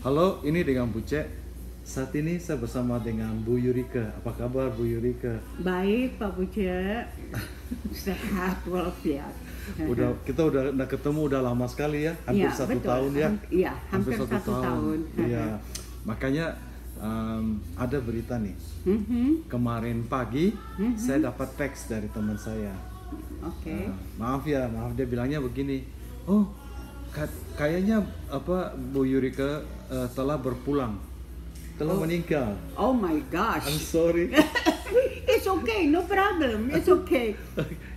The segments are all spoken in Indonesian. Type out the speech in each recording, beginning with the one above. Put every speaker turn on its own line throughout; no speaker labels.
Halo, ini dengan Bu Cek. Saat ini saya bersama dengan Bu Yurika. Apa kabar Bu Yurika?
Baik Pak Buce, sehat walafiat.
Kita udah ketemu udah lama sekali ya, hampir
Ya,
1
betul.
tahun ya.
Iya, hampir 1 tahun.
Iya, makanya ada berita nih. Kemarin pagi saya dapat teks dari teman saya.
Oke.
Maaf dia bilangnya begini. Oh, kayaknya Bu Yurika telah berpulang, telah meninggal.
Oh my gosh.
I'm sorry.
It's okay, no problem. It's okay.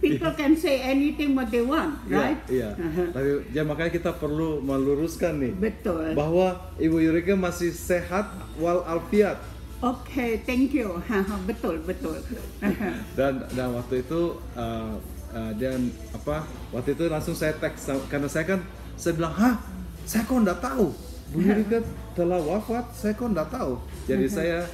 People can say anything what they want, right?
Iya. Tapi ya makanya kita perlu meluruskan nih
Betul.
bahwa Ibu Yurika masih sehat walafiat.
Oke, thank you. Betul.
Dan waktu itu waktu itu langsung saya teks karena saya bilang, saya kok nggak tahu Bu Yurika telah wafat, saya kok nggak tahu. Jadi saya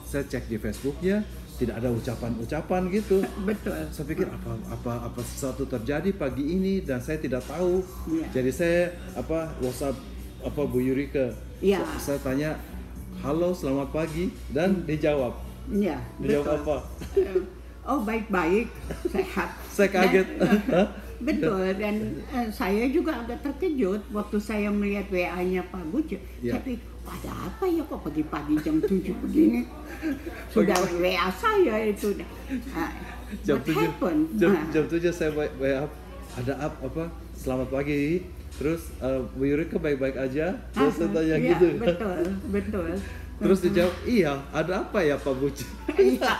cek di Facebooknya, tidak ada ucapan gitu.
Betul.
Saya pikir apa sesuatu terjadi pagi ini dan saya tidak tahu.
Iya.
Jadi saya WhatsApp Bu Yurika.
Iya.
Saya tanya, halo selamat pagi, dan dijawab.
Iya.
Dijawab
Betul.
apa?
Oh, baik-baik, sehat.
Saya kaget.
Betul, dan saya juga agak terkejut waktu saya melihat WA-nya Pak Buce.
Ya.
Tapi ada apa ya kok pagi-pagi jam 7 begini? Sudah WA saya itu.
Jam
What happened?
7 saya WA, ada apa? Selamat pagi. Terus Bu Yurika baik-baik aja? Terus saya tanya
ya,
gitu.
Betul.
Terus dijawab, iya, ada apa ya Pak Buce?
Iya.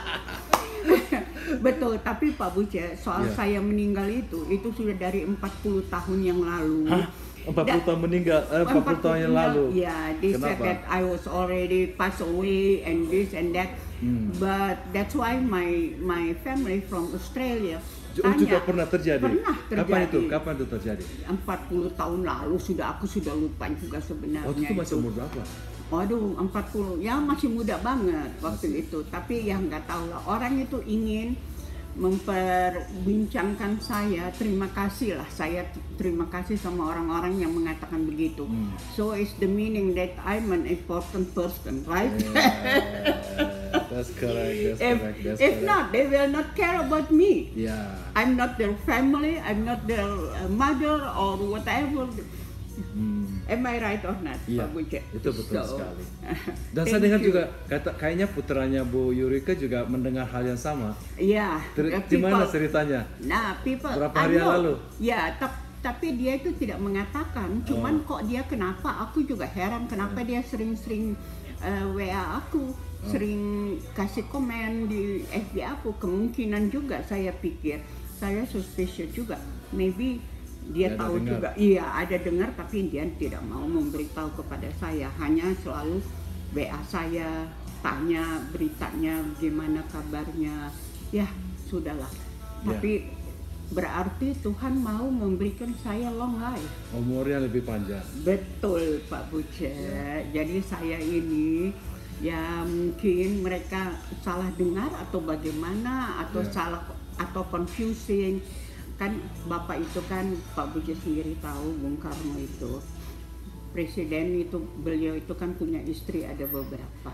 Betul, tapi Pak Buce, soal
Ya.
saya meninggal itu sudah dari 40 tahun yang lalu.
Hah? 40 tahun meninggal, 40 tahun yang lalu?
Yeah, they said
Kenapa?
that I was already passed away and this and that. But that's why my family from Australia
Juga pernah terjadi?
Pernah terjadi.
Kapan itu terjadi?
40 tahun lalu aku sudah lupa juga sebenarnya.
Waktu itu masih umur berapa?
Waduh, 40, ya masih muda banget waktu itu. Tapi ya nggak tahu lah, orang itu ingin memperbincangkan saya. Terima kasih lah, saya terima kasih sama orang-orang yang mengatakan begitu. So it's the meaning that I'm an important person, right?
That's correct.
If not, they will not care about me.
Yeah.
I'm not their family, I'm not their mother or whatever. Am I right or not,
Iya,
Pak Buce?
itu betul sekali. Dan saya dengar juga kayaknya putranya Bu Yurika juga mendengar hal yang sama.
Iya.
Gimana ceritanya?
Nah,
Berapa hari yang lalu?
Ya, tapi dia itu tidak mengatakan. Cuman kok dia kenapa? Aku juga heran kenapa dia sering-sering WA aku, sering kasih komen di FB aku. Kemungkinan juga saya pikir, saya suspicious juga. Maybe dia tahu juga, iya ada dengar, tapi dia tidak mau memberitahu kepada saya, hanya selalu WA saya, tanya beritanya, gimana kabarnya, ya sudahlah. Tapi berarti Tuhan mau memberikan saya long life.
Umurnya lebih panjang.
Betul Pak Buce. Jadi saya ini ya mungkin mereka salah dengar atau bagaimana, atau salah atau confusing. Kan Bapak itu kan, Pak Buce sendiri tahu, Bung Karno itu presiden itu, beliau itu kan punya istri ada beberapa.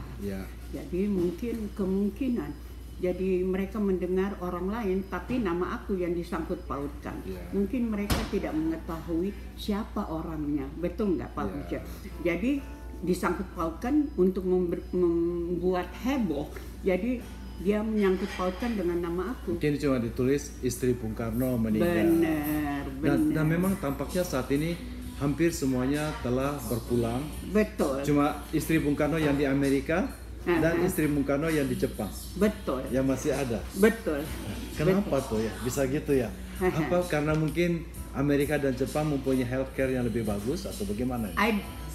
Jadi mungkin kemungkinan jadi mereka mendengar orang lain tapi nama aku yang disangkut pautkan. Mungkin mereka tidak mengetahui siapa orangnya, betul nggak Pak Buce? Jadi disangkut pautkan untuk membuat heboh. Jadi dia menyangkut pautkan dengan nama aku.
Mungkin cuma ditulis istri Bung Karno meninggal.
Benar.
Dan memang tampaknya saat ini hampir semuanya telah berpulang.
Betul.
Cuma istri Bung Karno yang di Amerika dan istri Bung Karno yang di Jepang.
Betul.
Yang masih ada.
Betul.
Kenapa tuh ya? Bisa gitu ya? Apa karena mungkin Amerika dan Jepang mempunyai healthcare yang lebih bagus atau bagaimana?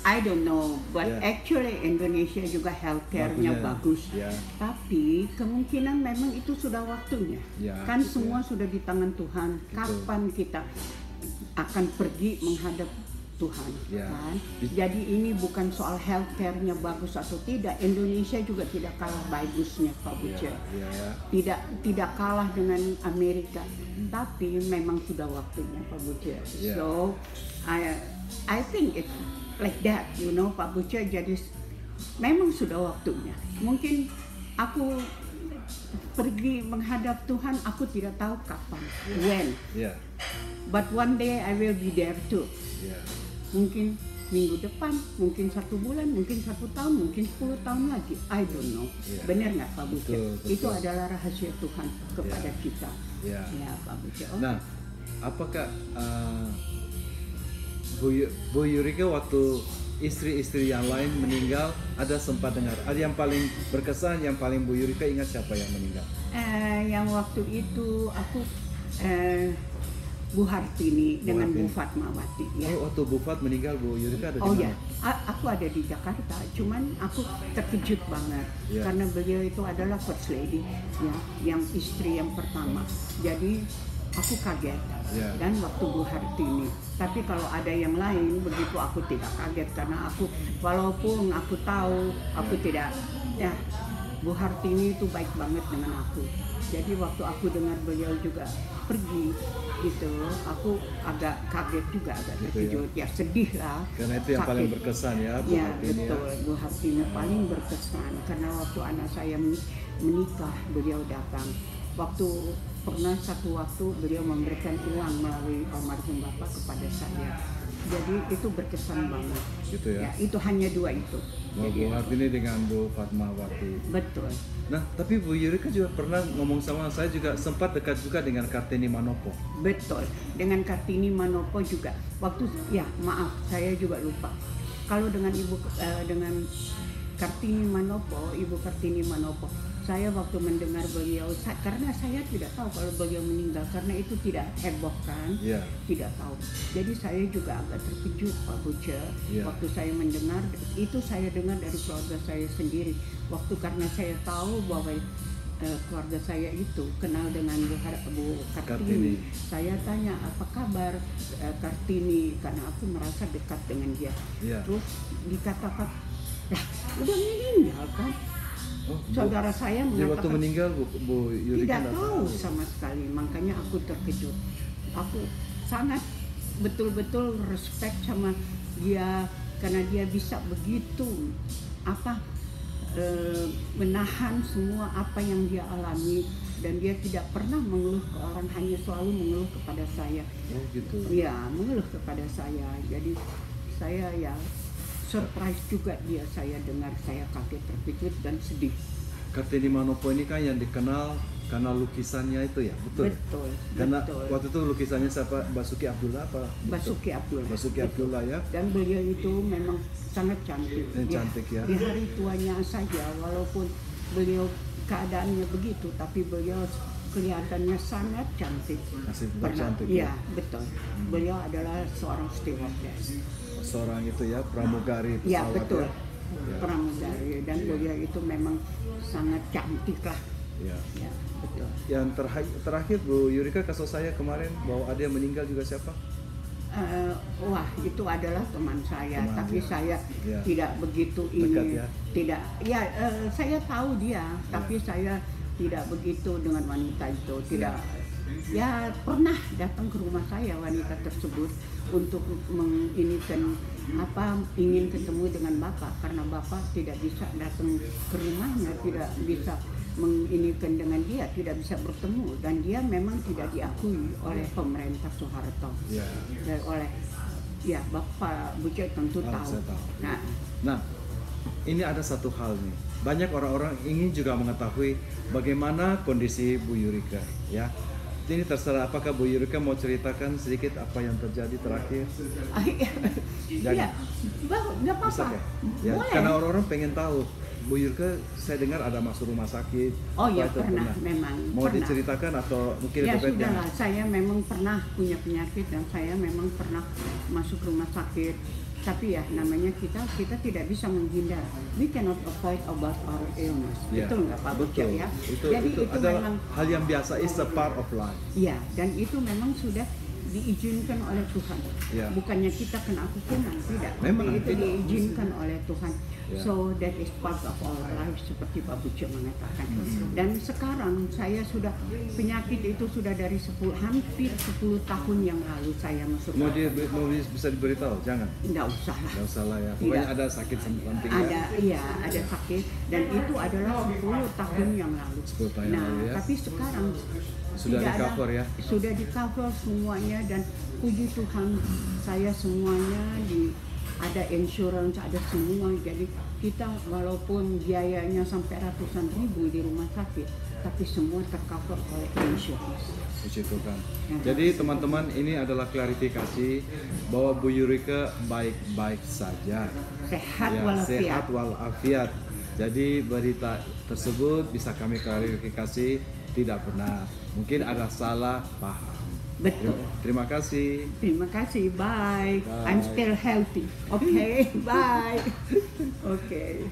I don't know, but actually Indonesia juga healthcare-nya bagus. Tapi kemungkinan memang itu sudah waktunya. Kan semua sudah di tangan Tuhan. Kapan kita akan pergi menghadap Tuhan, kan? Jadi ini bukan soal healthcare-nya bagus atau tidak. Indonesia juga tidak kalah bagusnya, Pak Buce. Tidak kalah dengan Amerika. Tapi memang sudah waktunya, Pak Buce. So I think like that, Pak Buce. Jadi memang sudah waktunya. Mungkin aku pergi menghadap Tuhan, aku tidak tahu kapan, when.
Yeah.
But one day I will be there too.
Yeah.
Mungkin minggu depan, mungkin 1 bulan, mungkin 1 tahun, mungkin 10 tahun lagi. I don't know.
Yeah.
Benar nggak Pak Buce?
Betul.
Itu adalah rahasia Tuhan kepada kita.
Yeah.
Ya Pak Buce. Oh.
Nah, apakah Bu Yurika waktu istri-istri yang lain meninggal ada sempat dengar? Ada yang paling berkesan, yang paling Bu Yurika ingat siapa yang meninggal?
Yang waktu itu aku Bu Hartini dengan Bu Fatmawati. Ya.
Oh, waktu Bu Fat meninggal, Bu Yurika ada di mana?
Oh ya, aku ada di Jakarta. Cuman aku terkejut banget karena beliau itu adalah first lady, ya, yang istri yang pertama. Jadi aku kaget. Dan waktu Bu Hartini. Tapi kalau ada yang lain, begitu aku tidak kaget karena aku, walaupun aku tahu, aku tidak. Ya, Bu Hartini itu baik banget dengan aku. Jadi waktu aku dengar beliau juga pergi gitu, aku agak kaget juga, agak terkejut, ya sedih lah.
Karena itu yang
sakit.
paling berkesan ya, Bu Hartini.
Betul, Bu Hartini paling berkesan karena waktu anak saya menikah beliau datang. Waktu pernah satu waktu beliau memberikan uang melalui almarhum Bapak kepada saya. Jadi itu berkesan banget.
Gitu ya.
Itu hanya 2 itu.
Bu Hartini dengan Bu Fatmawati.
Betul.
Nah, tapi Bu Yurika juga pernah ngomong sama saya juga sempat dekat juga dengan Kartini Manopo.
Betul. Dengan Kartini Manopo juga. Waktu maaf saya juga lupa. Kalau dengan dengan Kartini Manopo, Ibu Kartini Manopo, saya waktu mendengar beliau, karena saya tidak tahu kalau beliau meninggal, karena itu tidak heboh kan, tidak tahu. Jadi saya juga agak terkejut Pak Buce, waktu saya mendengar, itu saya dengar dari keluarga saya sendiri. Waktu karena saya tahu bahwa keluarga saya itu kenal dengan Bu Kartini. Saya tanya apa kabar Kartini, karena aku merasa dekat dengan dia. Terus dikatakan, lah udah meninggal kan? Saudara saya mengatakan
waktu meninggal Bu Yurika
tidak tahu sama sekali, makanya aku terkejut. Aku sangat betul-betul respect sama dia karena dia bisa begitu menahan semua apa yang dia alami, dan dia tidak pernah mengeluh ke orang, hanya selalu mengeluh kepada saya.
Oh gitu.
Ya, mengeluh kepada saya. Jadi saya surprise juga saya dengar, saya kaget, terkejut dan sedih.
Kartini Manopo ini kan yang dikenal karena lukisannya itu ya, betul?
Betul.
Karena waktu itu lukisannya siapa? Basuki Abdullah apa?
Basuki Abdullah.
Basuki Abdullah ya.
Dan beliau itu memang sangat cantik.
Cantik ya.
Di hari tuanya saja, walaupun beliau keadaannya begitu, tapi beliau kelihatannya sangat cantik.
Masih cantik ya?
Iya, betul. Beliau adalah seorang stewardess.
Seorang itu ya, pramugari pesawat.
Iya, betul. Pramugari, dan beliau itu memang sangat cantik lah. Ya, betul.
Yang terakhir Bu Yurika kasus saya kemarin bahwa ada yang meninggal juga siapa?
Wah, itu adalah teman saya, tapi saya tidak begitu
dekat,
saya tahu dia, tapi saya tidak begitu dengan wanita itu, tidak. Ya pernah datang ke rumah saya wanita tersebut untuk ingin ketemu dengan Bapak, karena Bapak tidak bisa datang ke rumahnya, tidak bisa menginikan dengan dia, tidak bisa bertemu, dan dia memang tidak diakui oleh pemerintah Soeharto. Dan oleh Bapak Buce tentu tahu.
Nah, ini ada satu hal nih. Banyak orang-orang ingin juga mengetahui bagaimana kondisi Bu Yurika, ya. Ini terserah, apakah Bu Yurika mau ceritakan sedikit apa yang terjadi terakhir?
Iya, nggak apa-apa.
Ya, karena orang-orang pengen tahu. Bu Yurika, saya dengar ada masuk rumah sakit.
Oh iya, pernah memang.
Mau diceritakan atau mungkin
ya sudahlah, saya memang pernah punya penyakit dan saya memang pernah masuk rumah sakit. Tapi ya namanya kita tidak bisa menghindar. We cannot avoid about our illness. Betul nggak Pak Buce ya?
Jadi itu adalah memang hal yang biasa, is a part of life.
Iya, dan itu memang sudah diizinkan oleh Tuhan.
Ya.
Bukannya kita kena hukuman, tidak.
Memang
Tapi itu
tidak.
diizinkan oleh Tuhan.
Ya.
So that is part of our life, seperti Pak Buce mengatakan. Dan sekarang saya sudah, penyakit itu sudah dari hampir 10 tahun yang lalu saya masuk.
Mau bisa diberitahu? Jangan.
Nggak usah lah.
Nggak usah lah ya. Pokoknya
Tidak.
ada sakit samping
Ada,
ya.
iya, ada sakit, dan itu adalah 10 tahun yang lalu.
10 tahun yang
Nah,
lalu ya.
tapi sekarang
Sudah
tidak ada,
di-cover ya?
Sudah di cover semuanya, dan puji Tuhan saya semuanya ada insurance, ada semua. Jadi kita walaupun biayanya sampai ratusan ribu di rumah sakit, tapi semua tercover oleh insurance.
Puji Tuhan.
Ya.
Jadi teman-teman, ini adalah klarifikasi bahwa Bu Yurika baik-baik saja.
Sehat
Ya,
walafiat.
sehat walafiat. Jadi berita tersebut bisa kami klarifikasi tidak benar. Mungkin ada salah paham.
Betul.
Terima kasih.
Terima kasih. Bye.
Bye.
I'm still healthy. Okay. Bye. Okay.